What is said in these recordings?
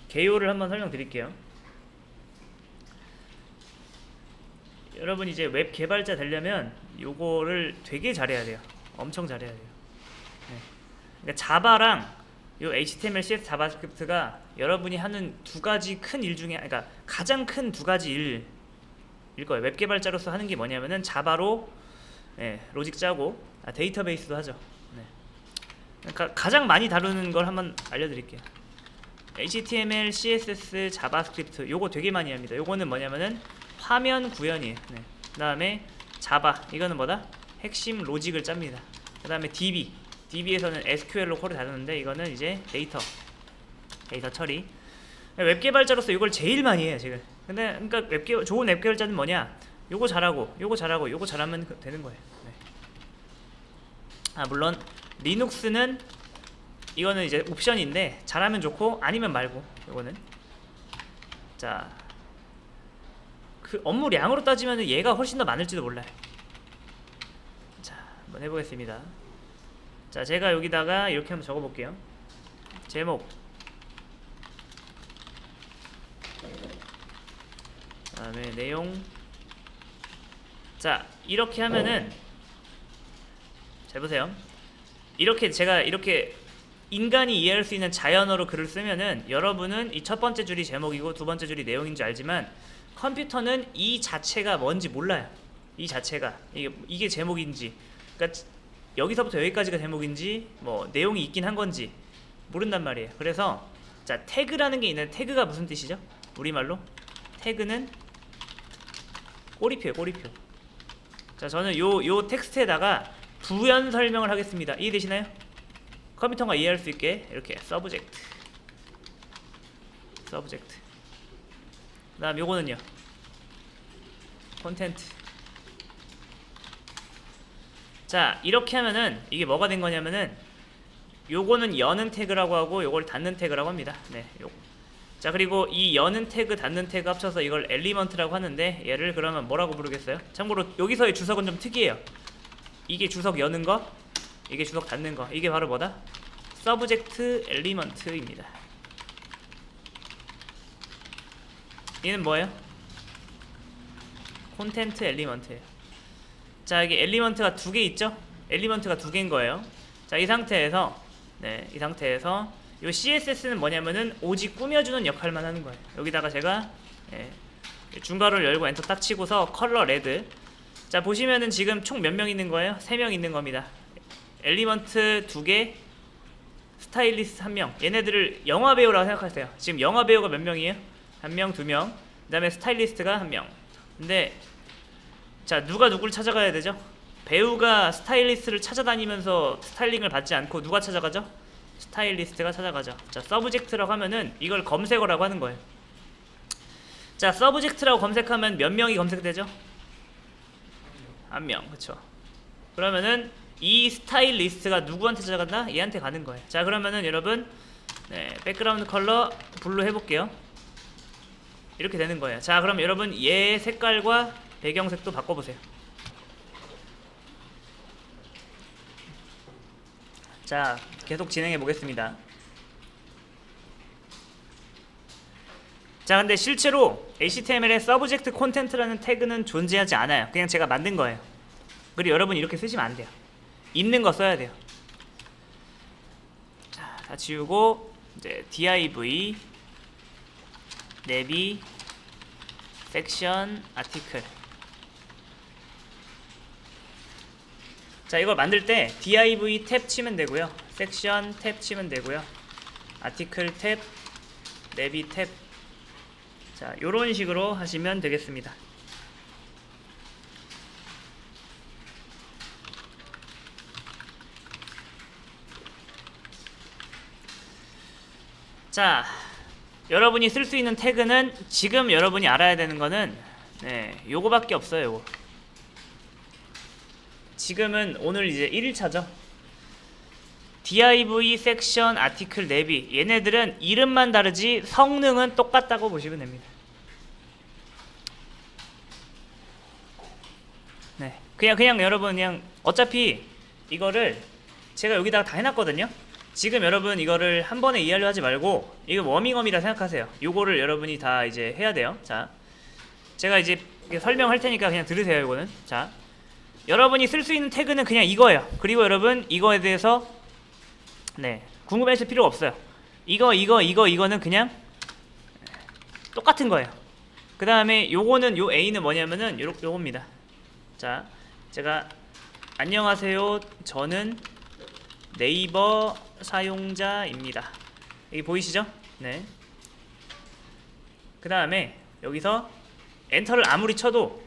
개요를 한번 설명드릴게요. 여러분 이제 웹 개발자 되려면 요거를 되게 잘해야 돼요. 엄청 잘해야 돼요. 네. 그러니까 자바랑 요 HTML, CS, 자바스크립트가 여러분이 하는 두 가지 큰 일 중에, 그러니까 가장 큰 두 가지 일일 거예요. 웹 개발자로서 하는 게 뭐냐면은 자바로 로직 짜고 데이터베이스도 하죠. 네. 그러니까 가장 많이 다루는 걸 한번 알려드릴게요. HTML, CSS, 자바스크립트 요거 되게 많이 합니다. 요거는 뭐냐면은 화면 구현이에요. 네. 그 다음에 자바 이거는 뭐다? 핵심 로직을 짭니다. 그 다음에 DB에서는 SQL로 콜을 다루는데 이거는 이제 데이터 처리. 웹 개발자로서 이걸 제일 많이 해요 지금. 근데 그러니까 좋은 웹 개발자는 뭐냐? 요거 잘하고 요거 잘하면 되는 거예요. 네. 물론 리눅스는 이거는 이제 옵션인데 잘하면 좋고 아니면 말고. 요거는 자, 그 업무량으로 따지면 얘가 훨씬 더 많을지도 몰라요. 자, 한번 해보겠습니다. 자, 제가 여기다가 이렇게 한번 적어볼게요. 제목, 그 다음에 내용. 자, 이렇게 하면은 잘 보세요. 이렇게 제가 이렇게 인간이 이해할 수 있는 자연어로 글을 쓰면은 여러분은 이 첫 번째 줄이 제목이고 두 번째 줄이 내용인 줄 알지만 컴퓨터는 이 자체가 뭔지 몰라요. 이 자체가 이게 제목인지, 그러니까 여기서부터 여기까지가 제목인지 뭐 내용이 있긴 한 건지 모른단 말이에요. 그래서 자, 태그라는 게 있는데 태그가 무슨 뜻이죠? 우리말로 태그는 꼬리표예요. 꼬리표. 자, 저는 요 텍스트에다가 부연 설명을 하겠습니다. 이해되시나요? 컴퓨터가 이해할 수 있게 이렇게 서브젝트. 그 다음 요거는요 콘텐트. 자, 이렇게 하면은 이게 뭐가 된 거냐면은 요거는 여는 태그라고 하고 요걸 닫는 태그라고 합니다. 네, 요거. 자, 그리고 이 여는 태그 닫는 태그 합쳐서 이걸 엘리먼트라고 하는데 얘를 그러면 뭐라고 부르겠어요? 참고로 여기서의 주석은 좀 특이해요. 이게 주석 여는 거, 이게 주석 닫는 거, 이게 바로 뭐다? 서브젝트 엘리먼트입니다. 얘는 뭐예요? 콘텐트 엘리먼트예요. 자, 여기 엘리먼트가 두 개 있죠? 엘리먼트가 두 개인 거예요. 자, 이 상태에서 요 CSS는 뭐냐면은 오직 꾸며주는 역할만 하는 거예요. 여기다가 제가 중괄호를 열고 엔터 딱 치고서 컬러 레드. 자, 보시면은 지금 총 몇 명 있는 거예요? 3명 있는 겁니다. 엘리먼트 2개, 스타일리스트 1명. 얘네들을 영화배우라고 생각하세요. 지금 영화배우가 몇 명이에요? 1명, 2명. 그 다음에 스타일리스트가 1명. 근데 자, 누가 누구를 찾아가야 되죠? 배우가 스타일리스트를 찾아다니면서 스타일링을 받지 않고 누가 찾아가죠? 스타일리스트가 찾아가죠. 자, 서브젝트라고 하면은 이걸 검색어라고 하는 거예요. 자, 서브젝트라고 검색하면 몇 명이 검색되죠? 1명. 그쵸? 그러면은 이 스타일리스트가 누구한테 찾아간다? 얘한테 가는 거예요. 자, 그러면은 여러분 백그라운드 컬러 블루 해볼게요. 이렇게 되는 거예요. 자, 그럼 여러분 얘 색깔과 배경색도 바꿔보세요. 자, 계속 진행해 보겠습니다. 자, 근데 실제로 HTML에 서브젝트 콘텐트라는 태그는 존재하지 않아요. 그냥 제가 만든 거예요. 그리고 여러분 이렇게 쓰시면 안 돼요. 있는 거 써야 돼요. 자, 다 지우고 이제 div 내비 섹션 아티클. 자, 이걸 만들 때 div 탭 치면 되고요, 섹션 탭 치면 되고요, 아티클 탭, 내비 탭. 자, 요런 식으로 하시면 되겠습니다. 자, 여러분이 쓸 수 있는 태그는 지금 여러분이 알아야 되는 거는 요거밖에 없어요. 요거. 지금은 오늘 이제 1일차죠. div 섹션 아티클 내비, 얘네들은 이름만 다르지 성능은 똑같다고 보시면 됩니다. 그냥 여러분 그냥 어차피 이거를 제가 여기다가 다 해놨거든요. 지금 여러분 이거를 한 번에 이해하려 하지 말고 이거 워밍업이라 생각하세요. 요거를 여러분이 다 이제 해야 돼요. 자, 제가 이제 설명할 테니까 그냥 들으세요. 이거는. 자, 여러분이 쓸 수 있는 태그는 그냥 이거예요. 그리고 여러분 이거에 대해서 네, 궁금해하실 필요가 없어요. 이거는 그냥 똑같은 거예요. 그 다음에 요거는 요 A는 뭐냐면은 요겁니다. 자, 제가 안녕하세요. 저는 네이버 사용자입니다. 여기 보이시죠? 네. 그 다음에 여기서 엔터를 아무리 쳐도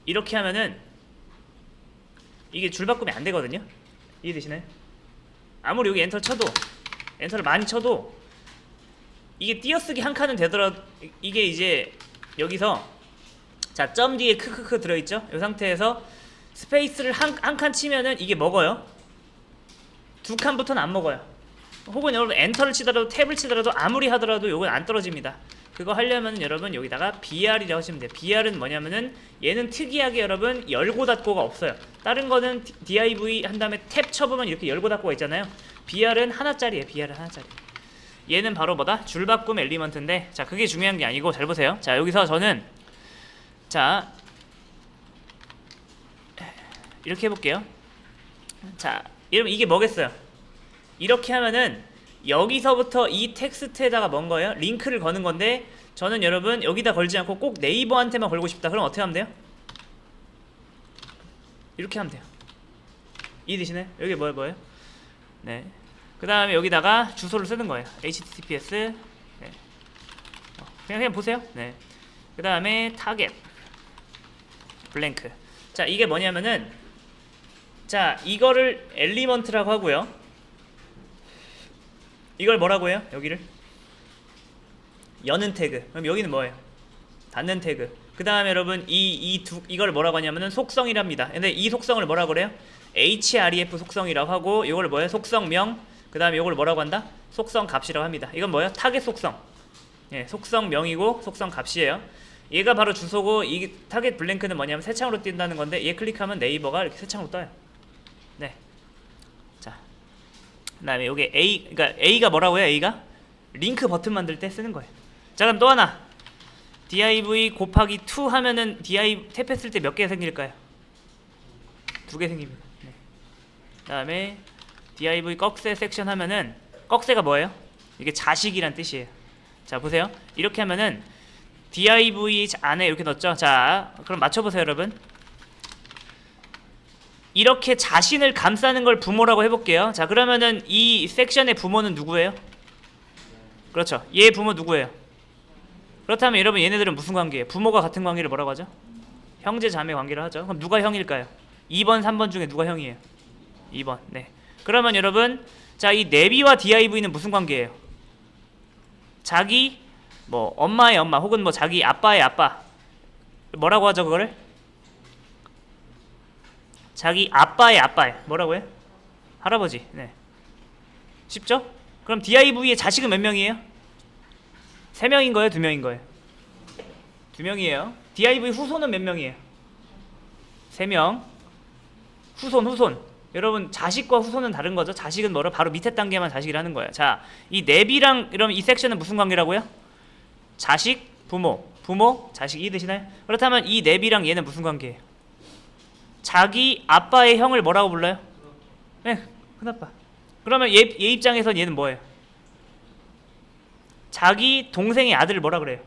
이렇게 하면은 이게 줄바꿈이 안 되거든요. 이해되시나요? 아무리 여기 엔터를 많이 쳐도 이게 띄어쓰기 한 칸은 되더라도 이게 이제 여기서 자, 점 뒤에 크크크 들어있죠? 이 상태에서 스페이스를 한 칸 치면은 이게 먹어요. 두 칸부터는 안 먹어요. 혹은 여러분 엔터를 치더라도 탭을 치더라도 아무리 하더라도 요건 안 떨어집니다. 그거 하려면 여러분 여기다가 BR이라고 하시면 돼요. BR은 뭐냐면은 얘는 특이하게 여러분 열고 닫고가 없어요. 다른 거는 div 한 다음에 탭 쳐보면 이렇게 열고 닫고가 있잖아요. BR은 하나짜리예요. BR은 하나짜리. 얘는 바로 뭐다? 줄바꿈 엘리먼트인데, 자, 그게 중요한 게 아니고 잘 보세요. 자, 여기서 저는 자 이렇게 해볼게요. 자, 여러분 이게 뭐겠어요? 이렇게 하면은 여기서부터 이 텍스트에다가 뭔 거예요? 링크를 거는 건데, 저는 여러분 여기다 걸지 않고 꼭 네이버한테만 걸고 싶다. 그럼 어떻게 하면 돼요? 이렇게 하면 돼요. 이해되시나요? 여기 뭐예요? 네. 그 다음에 여기다가 주소를 쓰는 거예요. https. 네. 그냥 보세요. 네. 그 다음에 타겟 블랭크. 자, 이게 뭐냐면은, 자, 이거를 엘리먼트라고 하고요. 이걸 뭐라고 해요? 여기를 여는 태그. 그럼 여기는 뭐예요? 닫는 태그. 그 다음에 여러분 이걸 뭐라고 하냐면은 속성이랍니다. 근데 이 속성을 뭐라고 그래요? href 속성이라고 하고, 이걸 뭐예요? 속성명. 그 다음에 이걸 뭐라고 한다? 속성 값이라고 합니다. 이건 뭐예요? 타겟 속성. 예, 속성명이고 속성 값이에요. 얘가 바로 주소고, 이 타겟 블랭크는 뭐냐면 새 창으로 뜬다는 건데, 얘 클릭하면 네이버가 이렇게 새 창으로 떠요. 네. 자, 그 다음에 요게 그러니까 A가 뭐라고요? A가 링크 버튼 만들 때 쓰는 거예요. 자, 그럼 또 하나, div 곱하기 2 하면은 div 탭했을 때 몇 개 생길까요? 2개 생깁니다. 네. 그 다음에 div 꺽쇠 섹션 하면은, 꺽쇠가 뭐예요? 이게 자식이란 뜻이에요. 자, 보세요. 이렇게 하면은 div 안에 이렇게 넣었죠. 자, 그럼 맞춰보세요, 여러분. 이렇게 자신을 감싸는 걸 부모라고 해볼게요. 자, 그러면은 이 섹션의 부모는 누구예요? 그렇죠. 얘 부모 누구예요? 그렇다면 여러분 얘네들은 무슨 관계예요? 부모가 같은 관계를 뭐라고 하죠? 형제 자매 관계를 하죠. 그럼 누가 형일까요? 2번 3번 중에 누가 형이에요? 2번. 네. 그러면 여러분, 자, 이 네비와 div는 무슨 관계예요? 자기 뭐 엄마의 엄마 혹은 뭐 자기 아빠의 아빠, 뭐라고 하죠 그거를? 자기 아빠의 아빠 뭐라고 해요? 할아버지. 네. 쉽죠? 그럼 div의 자식은 몇 명이에요? 3명인 거예요? 2명인 거예요? 2명이에요. div 후손은 몇 명이에요? 3명. 후손. 여러분 자식과 후손은 다른 거죠. 자식은 뭐라? 바로 밑에 단계만 자식이라는 거예요. 자, 이 랩이랑 이러면 이 섹션은 무슨 관계라고요? 자식, 부모, 자식. 이해되시나요? 그렇다면 이 랩이랑 얘는 무슨 관계예요? 자기 아빠의 형을 뭐라고 불러요? 네, 큰아빠. 그러면 얘 입장에선 얘는 뭐예요? 자기 동생의 아들을 뭐라 그래요?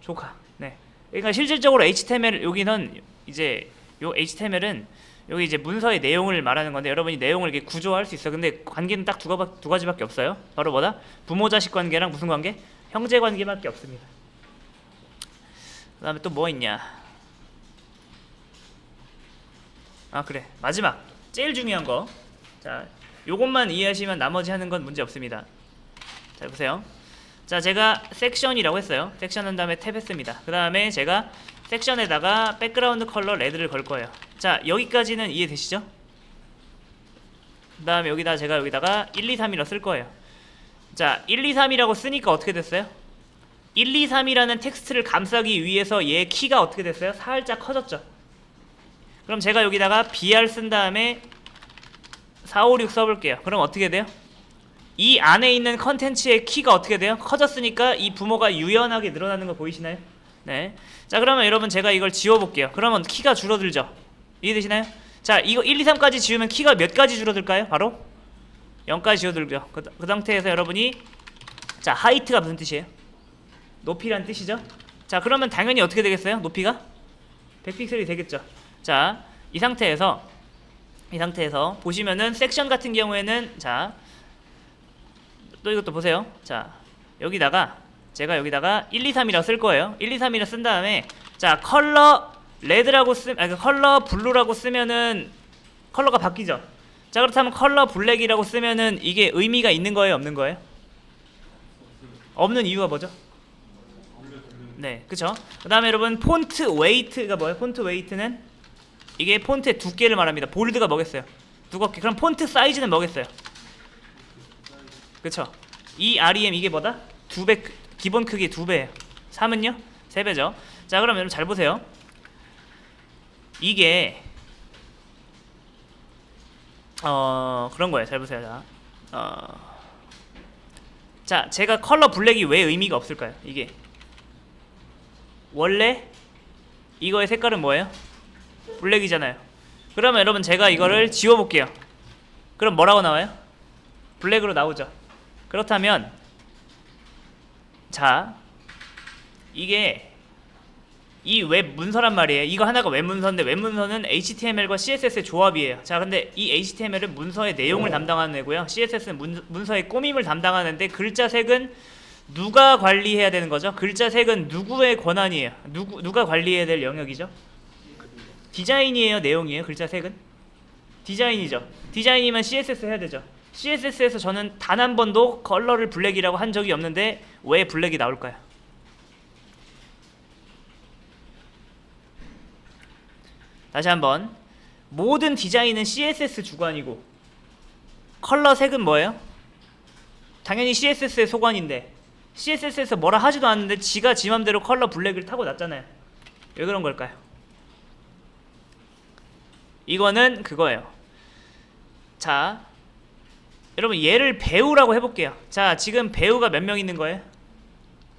조카. 네. 그러니까 실질적으로 HTML, 여기는 이제 요 HTML은 여기 이제 문서의 내용을 말하는 건데, 여러분이 내용을 이렇게 구조화할 수 있어. 근데 관계는 딱 두 가지밖에 없어요. 바로 뭐다? 부모 자식 관계랑 무슨 관계? 형제 관계밖에 없습니다. 그다음에 또 뭐 있냐? 아, 그래. 마지막. 제일 중요한 거. 자, 요것만 이해하시면 나머지 하는 건 문제 없습니다. 자, 보세요. 자, 제가 섹션이라고 했어요. 섹션 한 다음에 탭 했습니다. 그 다음에 제가 섹션에다가 백그라운드 컬러 레드를 걸 거예요. 자, 여기까지는 이해되시죠? 그 다음에 제가 여기다가 1, 2, 3이라고 쓸 거예요. 자, 1, 2, 3이라고 쓰니까 어떻게 됐어요? 1, 2, 3이라는 텍스트를 감싸기 위해서 얘 키가 어떻게 됐어요? 살짝 커졌죠. 그럼 제가 여기다가 br 쓴 다음에 4, 5, 6 써볼게요. 그럼 어떻게 돼요? 이 안에 있는 컨텐츠의 키가 어떻게 돼요? 커졌으니까 이 부모가 유연하게 늘어나는 거 보이시나요? 네. 자, 그러면 여러분 제가 이걸 지워볼게요. 그러면 키가 줄어들죠? 이해되시나요? 자, 이거 1, 2, 3까지 지우면 키가 몇 가지 줄어들까요? 바로 0까지 줄어들죠. 그 상태에서 여러분이 자, 하이트가 무슨 뜻이에요? 높이란 뜻이죠? 자, 그러면 당연히 어떻게 되겠어요? 높이가 100픽셀이 되겠죠. 자, 이 상태에서 보시면은 섹션 같은 경우에는 자, 또 이것도 보세요. 자, 여기다가 제가 여기다가 1, 2, 3이라고 쓸 거예요. 1, 2, 3이라고 쓴 다음에 자, 컬러 레드라고 컬러 블루라고 쓰면은 컬러가 바뀌죠. 자, 그렇다면 컬러 블랙이라고 쓰면은 이게 의미가 있는 거예요, 없는 거예요? 없는 이유가 뭐죠? 네, 그쵸? 그 다음에 여러분 폰트 웨이트가 뭐예요? 폰트 웨이트는 이게 폰트의 두께를 말합니다. 볼드가 뭐겠어요? 두껍게. 그럼 폰트 사이즈는 뭐겠어요? 그쵸? 이 REM 이게 뭐다? 2배, 기본 크기 2배예요. 3은요? 3배죠. 자, 그럼 여러분 잘 보세요. 이게 그런 거예요. 잘 보세요. 자, 제가 컬러 블랙이 왜 의미가 없을까요? 이게 원래 이거의 색깔은 뭐예요? 블랙이잖아요. 그러면 여러분 제가 이거를 지워볼게요. 그럼 뭐라고 나와요? 블랙으로 나오죠. 그렇다면 자, 이게 이 웹 문서란 말이에요. 이거 하나가 웹 문서인데 웹 문서는 HTML과 CSS의 조합이에요. 자, 근데 이 HTML은 문서의 내용을 담당하는 애고요. CSS는 문서의 꾸밈을 담당하는데 글자 색은 누가 관리해야 되는 거죠? 글자 색은 누구의 권한이에요? 누가 관리해야 될 영역이죠? 디자인이에요, 내용이에요? 글자 색은? 디자인이죠. 디자인이면 CSS 해야 되죠. CSS에서 저는 단 한 번도 컬러를 블랙이라고 한 적이 없는데 왜 블랙이 나올까요? 다시 한번, 모든 디자인은 CSS 주관이고 컬러 색은 뭐예요? 당연히 CSS의 소관인데 CSS에서 뭐라 하지도 않는데 지가 지 맘대로 컬러 블랙을 타고 놨잖아요. 왜 그런 걸까요? 이거는 그거예요. 자, 여러분 얘를 배우라고 해볼게요. 자, 지금 배우가 몇 명 있는 거예요?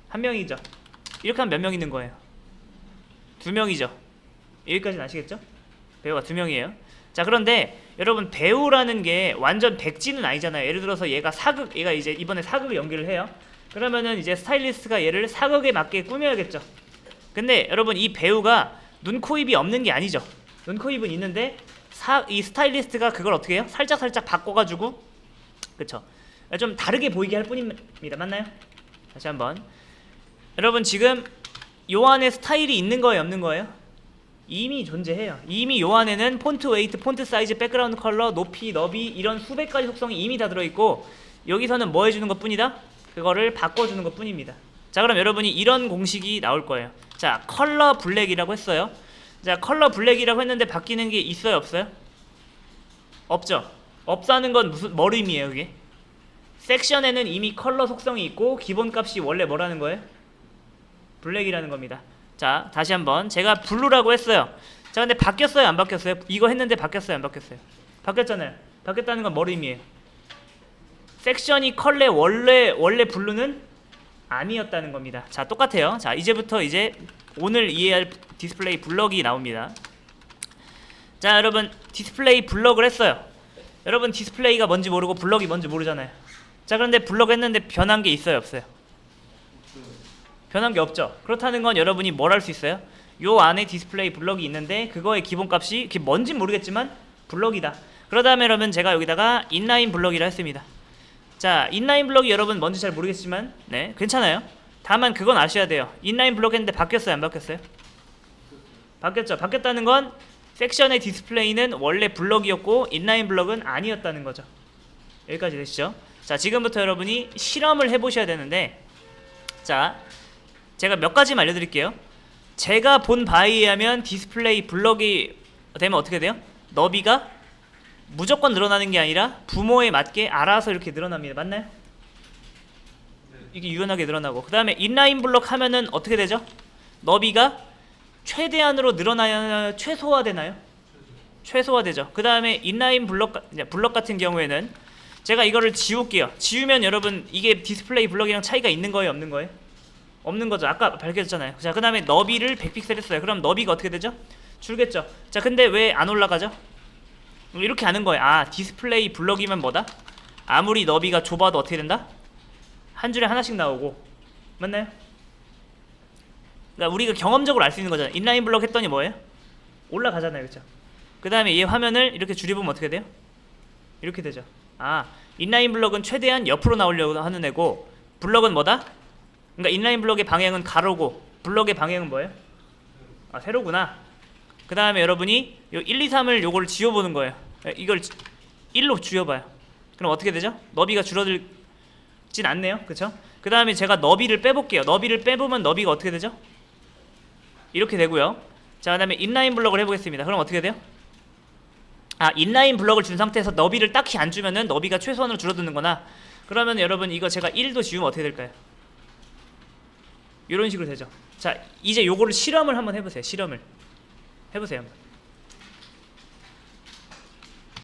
한 명이죠. 이렇게 하면 몇 명 있는 거예요? 2명이죠. 여기까지는 아시겠죠? 배우가 2명이에요. 자, 그런데 여러분 배우라는 게 완전 백지는 아니잖아요. 예를 들어서 얘가 이제 이번에 사극을 연기를 해요. 그러면은 이제 스타일리스트가 얘를 사극에 맞게 꾸며야겠죠. 근데 여러분 이 배우가 눈, 코, 입이 없는 게 아니죠. 눈, 코, 입은 있는데 이 스타일리스트가 그걸 어떻게 해요? 살짝 바꿔가지고, 그쵸? 좀 다르게 보이게 할 뿐입니다. 맞나요? 다시 한번, 여러분 지금 요 안에 스타일이 있는 거예요, 없는 거예요? 이미 존재해요. 이미 요 안에는 폰트 웨이트, 폰트 사이즈, 백그라운드 컬러, 높이, 너비 이런 수백 가지 속성이 이미 다 들어있고 여기서는 뭐 해주는 것 뿐이다? 그거를 바꿔주는 것 뿐입니다. 자, 그럼 여러분이 이런 공식이 나올 거예요. 자, 컬러 블랙이라고 했어요. 자, 컬러 블랙이라고 했는데 바뀌는 게 있어요, 없어요? 없죠. 없다는 건 뭘 의미해요, 그게? 섹션에는 이미 컬러 속성이 있고 기본값이 원래 뭐라는 거예요? 블랙이라는 겁니다. 자, 다시 한번, 제가 블루라고 했어요. 자, 근데 바뀌었어요, 안 바뀌었어요? 이거 했는데 바뀌었어요, 안 바뀌었어요? 바뀌었잖아요. 바뀌었다는 건 뭘 의미해요? 섹션이 컬러 원래 블루는 아니었다는 겁니다. 자, 똑같아요. 자, 이제부터 이제 오늘 이해할 디스플레이 블럭이 나옵니다. 자, 여러분 디스플레이 블럭을 했어요. 여러분 디스플레이가 뭔지 모르고 블럭이 뭔지 모르잖아요. 자, 그런데 블럭 했는데 변한 게 있어요, 없어요? 변한 게 없죠. 그렇다는 건 여러분이 뭘 할 수 있어요? 요 안에 디스플레이 블럭이 있는데 그거의 기본값이 그게 뭔지 모르겠지만 블럭이다. 그러다면 여러분 제가 여기다가 인라인 블럭이라 했습니다. 자, 인라인 블럭이 여러분 뭔지 잘 모르겠지만 네, 괜찮아요. 다만 그건 아셔야 돼요. 인라인 블럭 했는데 바뀌었어요, 안 바뀌었어요? 바뀌었죠. 바뀌었다는 건 섹션의 디스플레이는 원래 블럭이었고 인라인 블럭은 아니었다는 거죠. 여기까지 되시죠? 자, 지금부터 여러분이 실험을 해보셔야 되는데, 자, 제가 몇 가지만 알려드릴게요. 제가 본 바에 의하면 디스플레이 블럭이 되면 어떻게 돼요? 너비가 무조건 늘어나는 게 아니라 부모에 맞게 알아서 이렇게 늘어납니다. 맞나요? 이게 유연하게 늘어나고, 그 다음에 인라인 블럭 하면은 어떻게 되죠? 너비가 최대한으로 늘어나야 최소화되나요? 최소화되죠. 그 다음에 인라인 블럭 같은 경우에는 제가 이거를 지울게요. 지우면 여러분 이게 디스플레이 블럭이랑 차이가 있는 거예요, 없는 거예요? 없는 거죠. 아까 밝혀졌잖아요. 자, 그 다음에 너비를 100픽셀 했어요. 그럼 너비가 어떻게 되죠? 줄겠죠. 자, 근데 왜 안 올라가죠? 이렇게 하는 거예요. 아, 디스플레이 블럭이면 뭐다? 아무리 너비가 좁아도 어떻게 된다? 한 줄에 하나씩 나오고. 맞나요? 그러니까 우리가 경험적으로 알 수 있는 거잖아요. 인라인 블럭 했더니 뭐예요? 올라가잖아요. 그쵸? 그 다음에 얘 화면을 이렇게 줄여보면 어떻게 돼요? 이렇게 되죠. 아, 인라인 블럭은 최대한 옆으로 나오려고 하는 애고, 블럭은 뭐다? 그러니까 인라인 블럭의 방향은 가로고, 블럭의 방향은 뭐예요? 아, 세로구나. 그 다음에 여러분이 요 1, 2, 3을 요거를 지워보는 거예요. 이걸 1로 줄여봐요. 그럼 어떻게 되죠? 너비가 줄어들진 않네요. 그쵸? 그 다음에 제가 너비를 빼볼게요. 너비를 빼보면 너비가 어떻게 되죠? 이렇게 되고요. 자, 그 다음에 인라인 블럭을 해보겠습니다. 그럼 어떻게 돼요? 아, 인라인 블럭을 준 상태에서 너비를 딱히 안 주면은 너비가 최소한으로 줄어드는 거나, 그러면 여러분 이거 제가 1도 지우면 어떻게 될까요? 이런 식으로 되죠. 자, 이제 요거를 실험을 한번 해보세요. 실험을 해보세요.